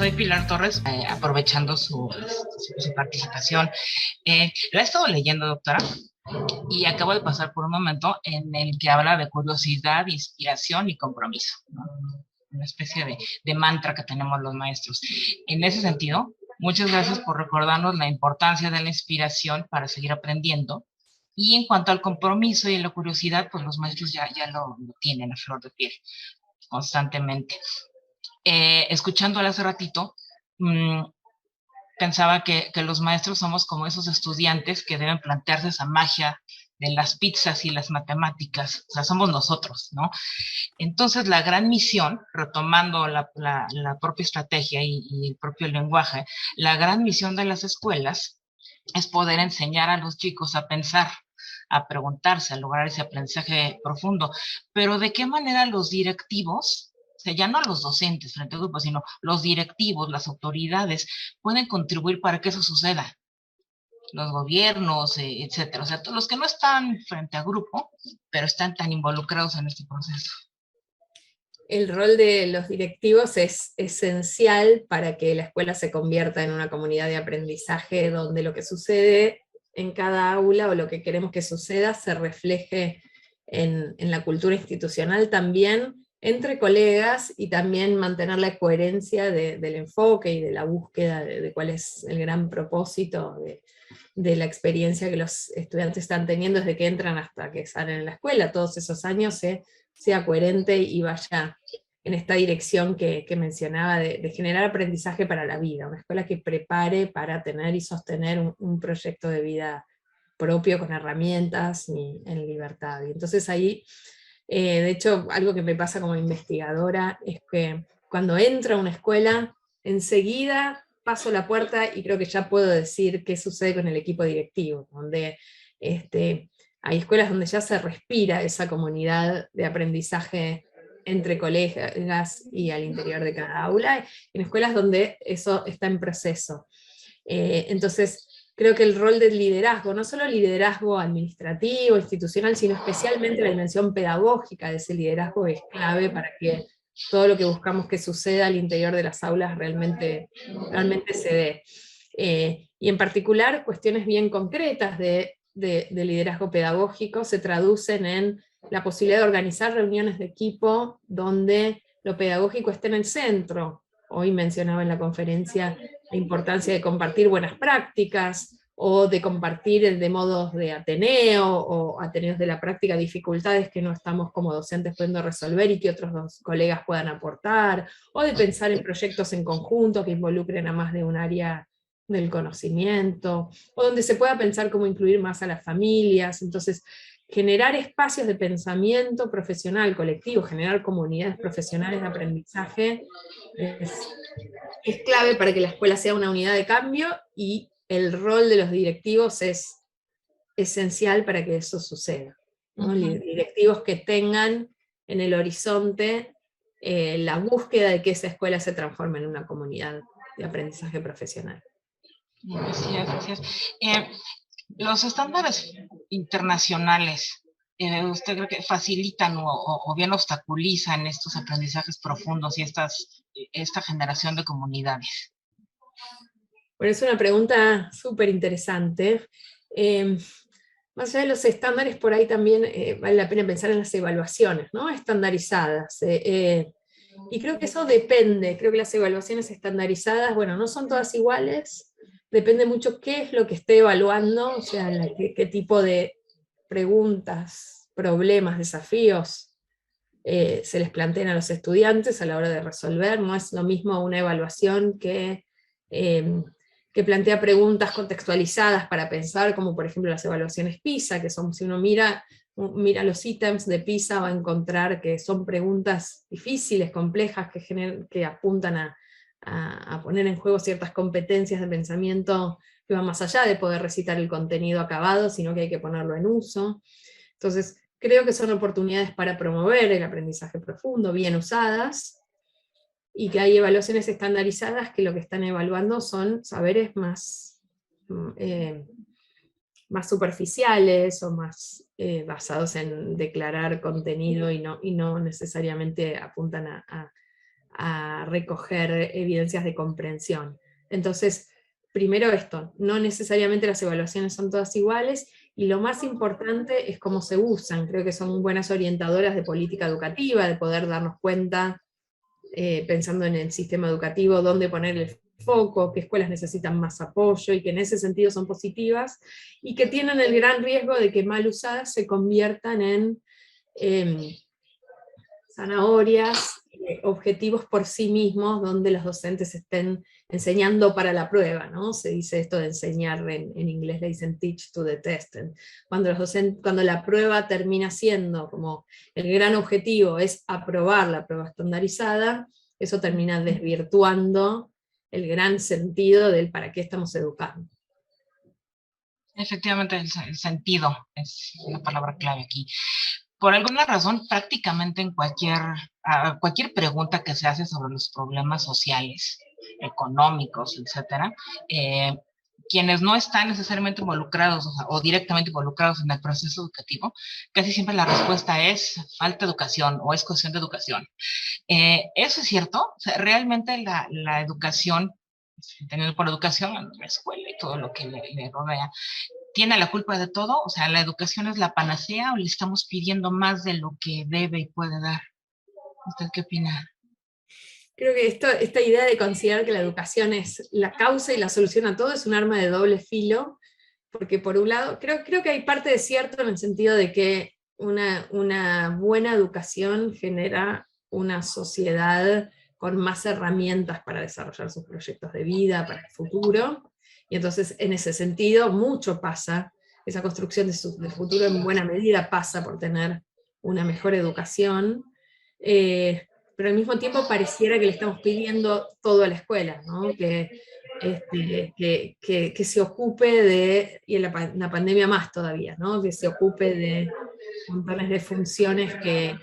Soy Pilar Torres, aprovechando su participación. La he estado leyendo, doctora, y acabo de pasar por un momento en el que habla de curiosidad, inspiración y compromiso, ¿no? Una especie de mantra que tenemos los maestros. En ese sentido, muchas gracias por recordarnos la importancia de la inspiración para seguir aprendiendo. Y en cuanto al compromiso y la curiosidad, pues los maestros ya lo tienen a flor de piel constantemente. Escuchándole hace ratito, pensaba que los maestros somos como esos estudiantes que deben plantearse esa magia de las pizzas y las matemáticas, o sea, somos nosotros, ¿no? Entonces, la gran misión, retomando la propia estrategia y el propio lenguaje, la gran misión de las escuelas es poder enseñar a los chicos a pensar, a preguntarse, a lograr ese aprendizaje profundo. Pero ¿de qué manera los directivos, o sea, ya no los docentes frente a grupos, sino los directivos, las autoridades, pueden contribuir para que eso suceda? Los gobiernos, etcétera. O sea, todos los que no están frente a grupo, pero están tan involucrados en este proceso. El rol de los directivos es esencial para que la escuela se convierta en una comunidad de aprendizaje donde lo que sucede en cada aula o lo que queremos que suceda se refleje en la cultura institucional también entre colegas, y también mantener la coherencia del enfoque y de la búsqueda de cuál es el gran propósito de la experiencia que los estudiantes están teniendo desde que entran hasta que salen de la escuela. Todos esos años sea coherente y vaya en esta dirección que mencionaba de generar aprendizaje para la vida, una escuela que prepare para tener y sostener un proyecto de vida propio, con herramientas y en libertad. Y entonces ahí, de hecho, algo que me pasa como investigadora es que cuando entro a una escuela, enseguida paso la puerta y creo que ya puedo decir qué sucede con el equipo directivo, donde hay escuelas donde ya se respira esa comunidad de aprendizaje entre colegas y al interior de cada aula, en escuelas donde eso está en proceso. Entonces, creo que el rol del liderazgo, no solo liderazgo administrativo, institucional, sino especialmente la dimensión pedagógica de ese liderazgo es clave para que todo lo que buscamos que suceda al interior de las aulas realmente se dé. Y en particular, cuestiones bien concretas de liderazgo pedagógico se traducen en la posibilidad de organizar reuniones de equipo donde lo pedagógico esté en el centro. Hoy mencionaba en la conferencia la importancia de compartir buenas prácticas, o de compartir de modos de Ateneo, o Ateneos de la práctica, dificultades que no estamos como docentes pudiendo resolver y que otros colegas puedan aportar, o de pensar en proyectos en conjunto que involucren a más de un área del conocimiento, o donde se pueda pensar cómo incluir más a las familias. Entonces, generar espacios de pensamiento profesional, colectivo, generar comunidades profesionales de aprendizaje es clave para que la escuela sea una unidad de cambio, y el rol de los directivos es esencial para que eso suceda, ¿no? Directivos que tengan en el horizonte la búsqueda de que esa escuela se transforme en una comunidad de aprendizaje profesional. Así es, así es. Los estándares internacionales, ¿usted cree que facilitan o bien obstaculizan estos aprendizajes profundos y esta generación de comunidades? Bueno, es una pregunta súper interesante. Más allá de los estándares, por ahí también vale la pena pensar en las evaluaciones, ¿no? Estandarizadas. Y creo que eso depende, creo que las evaluaciones estandarizadas, bueno, no son todas iguales, depende mucho qué es lo que esté evaluando, o sea, qué tipo de preguntas, problemas, desafíos se les plantean a los estudiantes a la hora de resolver. No es lo mismo una evaluación que plantea preguntas contextualizadas para pensar, como por ejemplo las evaluaciones PISA, que son, si uno mira los ítems de PISA, va a encontrar que son preguntas difíciles, complejas, que apuntan a poner en juego ciertas competencias de pensamiento que van más allá de poder recitar el contenido acabado, sino que hay que ponerlo en uso. Entonces, creo que son oportunidades para promover el aprendizaje profundo, bien usadas, y que hay evaluaciones estandarizadas que lo que están evaluando son saberes más superficiales, o más basados en declarar contenido, y no necesariamente apuntan a a recoger evidencias de comprensión. Entonces, primero esto, no necesariamente las evaluaciones son todas iguales, y lo más importante es cómo se usan. Creo que son buenas orientadoras de política educativa, de poder darnos cuenta, pensando en el sistema educativo, dónde poner el foco, qué escuelas necesitan más apoyo, y que en ese sentido son positivas, y que tienen el gran riesgo de que mal usadas se conviertan en zanahorias, objetivos por sí mismos, donde los docentes estén enseñando para la prueba, ¿no? Se dice esto de enseñar, en inglés le dicen teach to the test. Cuando la prueba termina siendo como el gran objetivo es aprobar la prueba estandarizada, eso termina desvirtuando el gran sentido del para qué estamos educando. Efectivamente, el sentido es la palabra clave aquí. Por alguna razón, prácticamente en cualquier pregunta que se hace sobre los problemas sociales, económicos, etcétera, quienes no están necesariamente involucrados o directamente involucrados en el proceso educativo, casi siempre la respuesta es falta de educación o es cuestión de educación. Eso es cierto. O sea, realmente la educación, teniendo por educación la escuela y todo lo que le rodea, ¿tiene la culpa de todo? O sea, ¿la educación es la panacea o le estamos pidiendo más de lo que debe y puede dar? ¿Usted qué opina? Creo que esta idea de considerar que la educación es la causa y la solución a todo es un arma de doble filo, porque por un lado, creo que hay parte de cierto en el sentido de que una buena educación genera una sociedad con más herramientas para desarrollar sus proyectos de vida, para el futuro, y entonces en ese sentido mucho pasa, esa construcción del futuro en buena medida pasa por tener una mejor educación, pero al mismo tiempo pareciera que le estamos pidiendo todo a la escuela, ¿no? Que se ocupe de, y en la pandemia más todavía, ¿no? Que se ocupe de montones de funciones que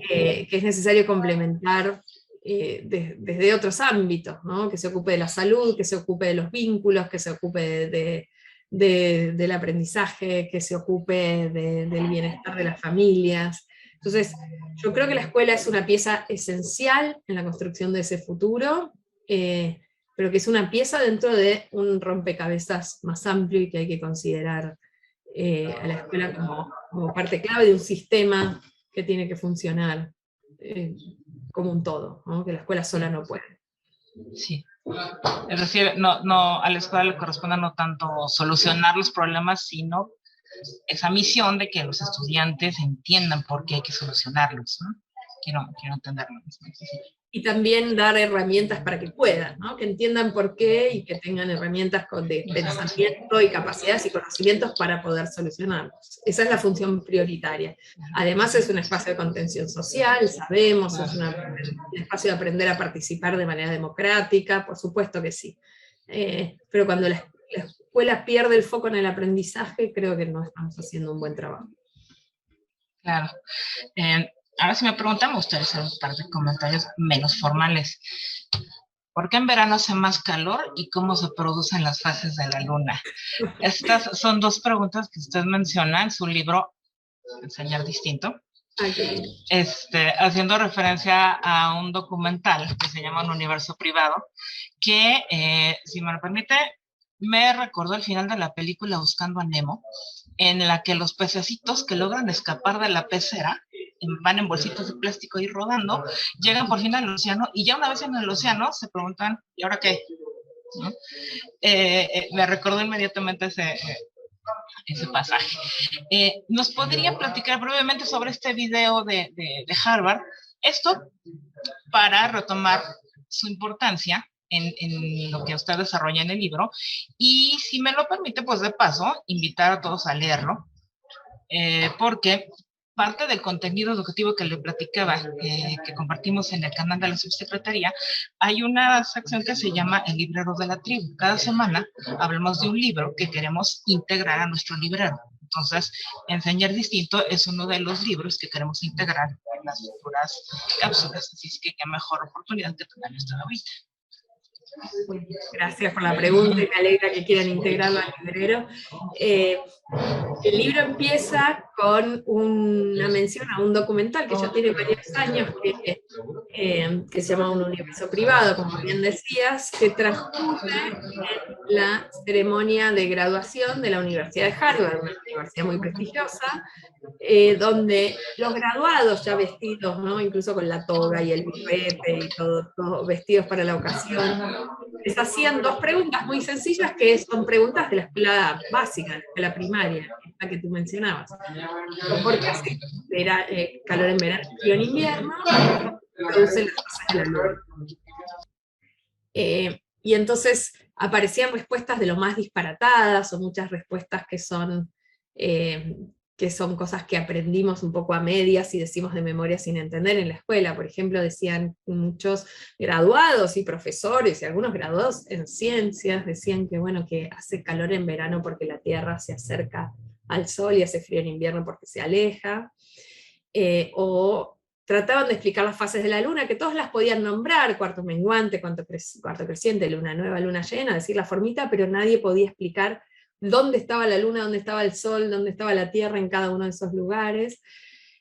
es necesario complementar desde otros ámbitos, ¿no? Que se ocupe de la salud, que se ocupe de los vínculos, que se ocupe del aprendizaje, que se ocupe del bienestar de las familias. Entonces, yo creo que la escuela es una pieza esencial en la construcción de ese futuro, pero que es una pieza dentro de un rompecabezas más amplio y que hay que considerar a la escuela como parte clave de un sistema que tiene que funcionar como un todo, ¿no? Que la escuela sola no puede. Sí. Es decir, no, a la escuela le corresponde no tanto solucionar los problemas, sino esa misión de que los estudiantes entiendan por qué hay que solucionarlos, ¿no? Quiero entenderlo. Y también dar herramientas para que puedan, ¿no? Que entiendan por qué y que tengan herramientas de pensamiento y capacidades y conocimientos para poder solucionarlos. Esa es la función prioritaria. Además es un espacio de contención social, sabemos, es un espacio de aprender a participar de manera democrática, por supuesto que sí. Pero cuando la escuela pierde el foco en el aprendizaje, creo que no estamos haciendo un buen trabajo. Claro. Ahora si me preguntan, me gustaría hacer un par de comentarios menos formales. ¿Por qué en verano hace más calor y cómo se producen las fases de la luna? Estas son dos preguntas que usted menciona en su libro Enseñar Distinto. Okay. Haciendo referencia a un documental que se llama Un Universo Privado, que, si me lo permite, me recordó el final de la película Buscando a Nemo, en la que los pececitos que logran escapar de la pecera van en bolsitas de plástico ahí rodando, llegan por fin al océano, y ya una vez en el océano se preguntan, ¿y ahora qué? ¿No? Me recordó inmediatamente ese pasaje. ¿Nos podría platicar brevemente sobre este video de Harvard? Esto para retomar su importancia en lo que usted desarrolla en el libro, y si me lo permite, pues de paso, invitar a todos a leerlo, porque parte del contenido educativo que le platicaba, que compartimos en el canal de la subsecretaría, hay una sección que se llama El Librero de la Tribu. Cada semana hablamos de un libro que queremos integrar a nuestro librero. Entonces, Enseñar Distinto es uno de los libros que queremos integrar en las futuras cápsulas. Así es que qué mejor oportunidad que tener esto ahorita. Gracias por la pregunta y me alegra que quieran integrarlo al librero. El libro empieza con una mención a un documental que ya tiene varios años, que se llama Un universo privado, como bien decías, que transcurre en la ceremonia de graduación de la Universidad de Harvard, una universidad muy prestigiosa, donde los graduados ya vestidos, ¿no? Incluso con la toga y el birrete y todo vestidos para la ocasión, les hacían dos preguntas muy sencillas, que son preguntas de la escuela básica, de la escuela primaria, la que tú mencionabas. ¿Por qué hace calor en verano y frío en invierno? Producen las fases de la luna. Y entonces aparecían respuestas de lo más disparatadas, o muchas respuestas que son cosas que aprendimos un poco a medias y decimos de memoria sin entender en la escuela. Por ejemplo, decían muchos graduados y profesores, y algunos graduados en ciencias, decían que, bueno, que hace calor en verano porque la Tierra se acerca al Sol y hace frío en invierno porque se aleja. O trataban de explicar las fases de la luna, que todos las podían nombrar: cuarto menguante, cuarto creciente, luna nueva, luna llena, decir la formita, pero nadie podía explicar dónde estaba la luna, dónde estaba el sol, dónde estaba la tierra en cada uno de esos lugares.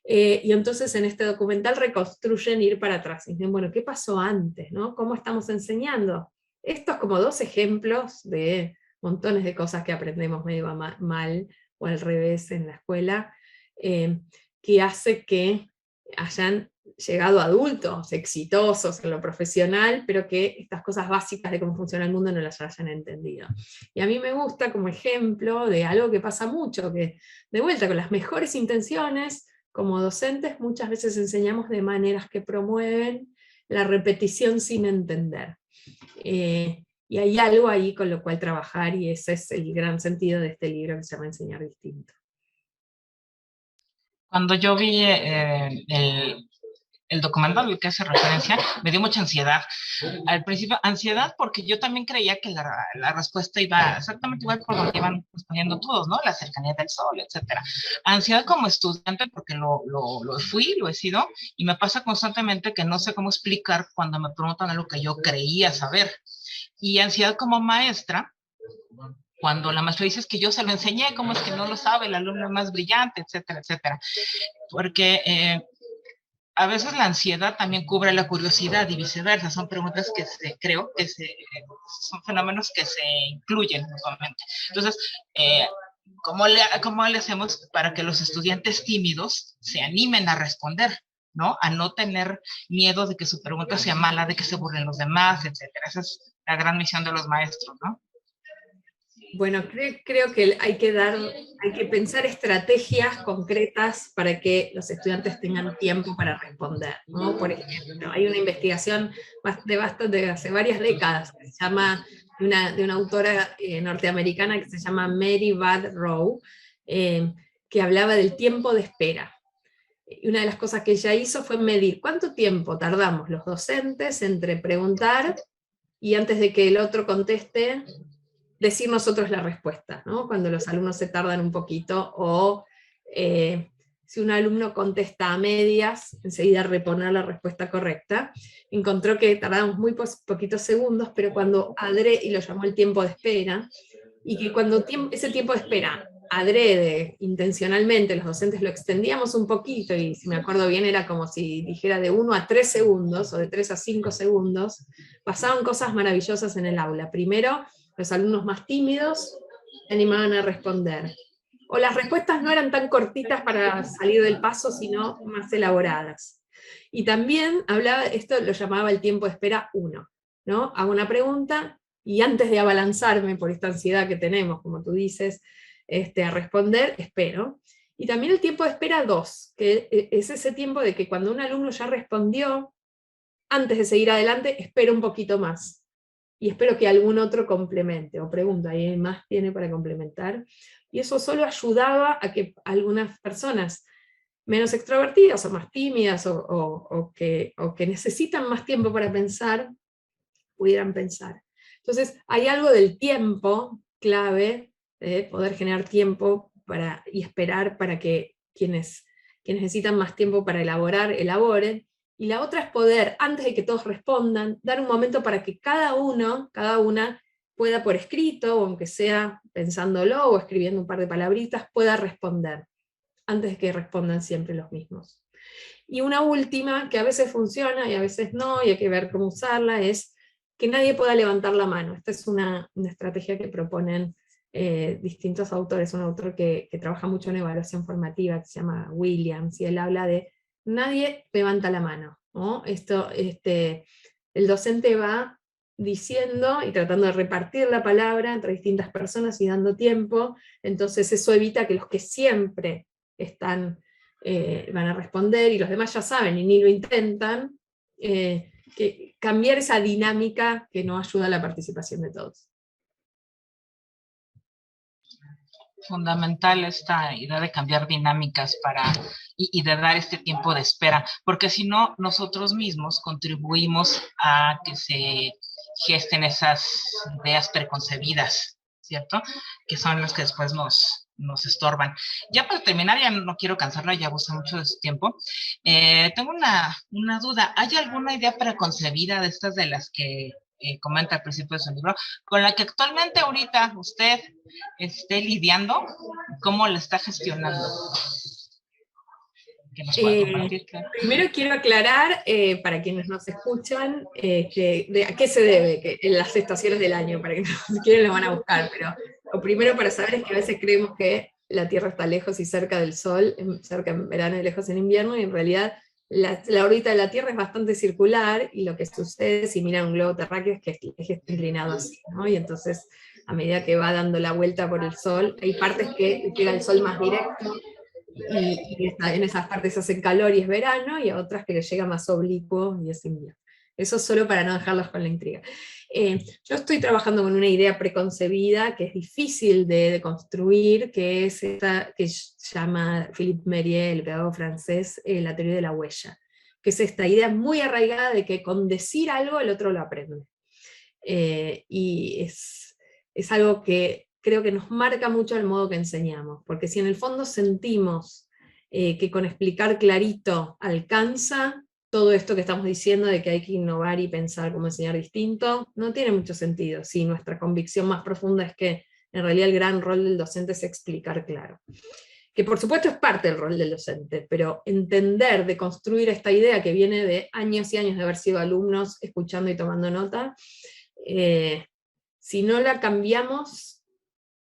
Y entonces en este documental reconstruyen ir para atrás, y dicen, bueno, ¿qué pasó antes? ¿No? ¿Cómo estamos enseñando? Estos como dos ejemplos de montones de cosas que aprendemos medio mal o al revés en la escuela, que hace que hayan llegado adultos exitosos en lo profesional, pero que estas cosas básicas de cómo funciona el mundo no las hayan entendido. Y a mí me gusta como ejemplo de algo que pasa mucho, que de vuelta con las mejores intenciones, como docentes muchas veces enseñamos de maneras que promueven la repetición sin entender. Y hay algo ahí con lo cual trabajar, y ese es el gran sentido de este libro que se llama Enseñar Distinto. Cuando yo vi el documental al que hace referencia, me dio mucha ansiedad. Al principio, ansiedad porque yo también creía que la respuesta iba exactamente igual por donde iban respondiendo todos, ¿no? La cercanía del sol, etcétera. Ansiedad como estudiante porque lo he sido, y me pasa constantemente que no sé cómo explicar cuando me preguntan algo que yo creía saber. Y ansiedad como maestra, cuando la maestra dice que yo se lo enseñé, ¿cómo es que no lo sabe el alumno más brillante, etcétera, etcétera? Porque a veces la ansiedad también cubre la curiosidad y viceversa. Son preguntas que creo que son fenómenos que se incluyen mutuamente. Entonces, ¿cómo le hacemos para que los estudiantes tímidos se animen a responder, ¿no? A no tener miedo de que su pregunta sea mala, de que se burlen los demás, etcétera. Esa es la gran misión de los maestros, ¿no? Bueno, creo que hay que pensar estrategias concretas para que los estudiantes tengan tiempo para responder, ¿no? Por ejemplo, hay una investigación de hace varias décadas que se llama, de una autora norteamericana que se llama Mary Bad Rowe, que hablaba del tiempo de espera. Y una de las cosas que ella hizo fue medir cuánto tiempo tardamos los docentes entre preguntar y antes de que el otro conteste, decir nosotros la respuesta, ¿no? Cuando los alumnos se tardan un poquito, o si un alumno contesta a medias, enseguida reponer la respuesta correcta. Encontró que tardamos muy poquitos segundos, pero cuando y lo llamó el tiempo de espera, y que cuando ese tiempo de espera, adrede, intencionalmente, los docentes lo extendíamos un poquito, y si me acuerdo bien era como si dijera de 1 a 3 segundos, o de 3 a 5 segundos, pasaban cosas maravillosas en el aula. Primero, los alumnos más tímidos se animaban a responder. O las respuestas no eran tan cortitas para salir del paso, sino más elaboradas. Y también esto lo llamaba el tiempo de espera 1, ¿no? Hago una pregunta, y antes de abalanzarme por esta ansiedad que tenemos, como tú dices, a responder, espero. Y también el tiempo de espera 2, que es ese tiempo de que cuando un alumno ya respondió, antes de seguir adelante, espero un poquito más. Y espero que algún otro complemente, o pregunta, ¿y más tiene para complementar? Y eso solo ayudaba a que algunas personas menos extrovertidas, o más tímidas, o que necesitan más tiempo para pensar, pudieran pensar. Entonces, hay algo del tiempo clave, poder generar tiempo y esperar para que quienes necesitan más tiempo para elaborar, elaboren. Y la otra es poder, antes de que todos respondan, dar un momento para que cada una pueda por escrito, o aunque sea pensándolo o escribiendo un par de palabritas, pueda responder. antes de que respondan siempre los mismos. Y una última, que a veces funciona y a veces no, y hay que ver cómo usarla, es que nadie pueda levantar la mano. Esta es una estrategia que proponen distintos autores. Un autor que trabaja mucho en evaluación formativa, que se llama Williams, y él habla de nadie levanta la mano, ¿no? El docente va diciendo y tratando de repartir la palabra entre distintas personas y dando tiempo, entonces eso evita que los que siempre están, van a responder, y los demás ya saben y ni lo intentan, que cambiar esa dinámica que no ayuda a la participación de todos. Fundamental esta idea de cambiar dinámicas y de dar este tiempo de espera, porque si no, nosotros mismos contribuimos a que se gesten esas ideas preconcebidas, ¿cierto? Que son las que después nos estorban. Ya para terminar, ya no quiero cansarla, ya abusé mucho de su tiempo. Tengo una duda. ¿Hay alguna idea preconcebida de estas de las que comenta al principio de su libro, con la que actualmente ahorita usted esté lidiando? ¿Cómo la está gestionando? Que nos pueda compartir, claro. Primero quiero aclarar, para quienes nos escuchan, a qué se debe que en las estaciones del año, para que si quieren lo van a buscar, pero lo primero para saber es que a veces creemos que la Tierra está lejos y cerca del Sol, cerca en verano y lejos en invierno, y en realidad la órbita de la Tierra es bastante circular, y lo que sucede si miran un globo terráqueo es que el eje está inclinado así, ¿no? Y entonces, a medida que va dando la vuelta por el Sol, hay partes que llega el Sol más directo, y en esas partes hacen calor y es verano, y a otras que les llega más oblicuo y es invierno. Eso solo para no dejarlos con la intriga. Yo estoy trabajando con una idea preconcebida que es difícil de construir, que es esta que llama Philippe Mérieux, el pedagogo francés, la teoría de la huella, que es esta idea muy arraigada de que con decir algo el otro lo aprende. Y es algo que creo que nos marca mucho el modo que enseñamos, porque si en el fondo sentimos que con explicar clarito alcanza, todo esto que estamos diciendo de que hay que innovar y pensar cómo enseñar distinto, no tiene mucho sentido, si nuestra convicción más profunda es que en realidad el gran rol del docente es explicar claro. Que por supuesto es parte del rol del docente, pero entender, de construir esta idea que viene de años y años de haber sido alumnos escuchando y tomando nota, si no la cambiamos,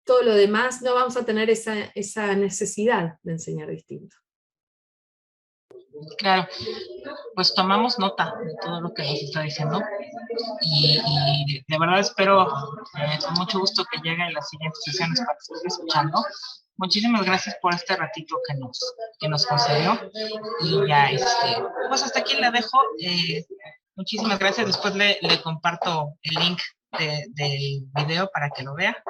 todo lo demás no vamos a tener esa necesidad de enseñar distinto. Claro, pues tomamos nota de todo lo que nos está diciendo, y de verdad espero con mucho gusto que lleguen las siguientes sesiones para seguir escuchando. Muchísimas gracias por este ratito que nos concedió, y ya pues hasta aquí la dejo. Muchísimas gracias, después le comparto el link del video para que lo vea.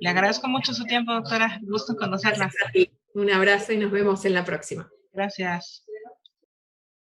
Le agradezco mucho su tiempo, doctora, gusto en conocerla. Un abrazo y nos vemos en la próxima. Gracias.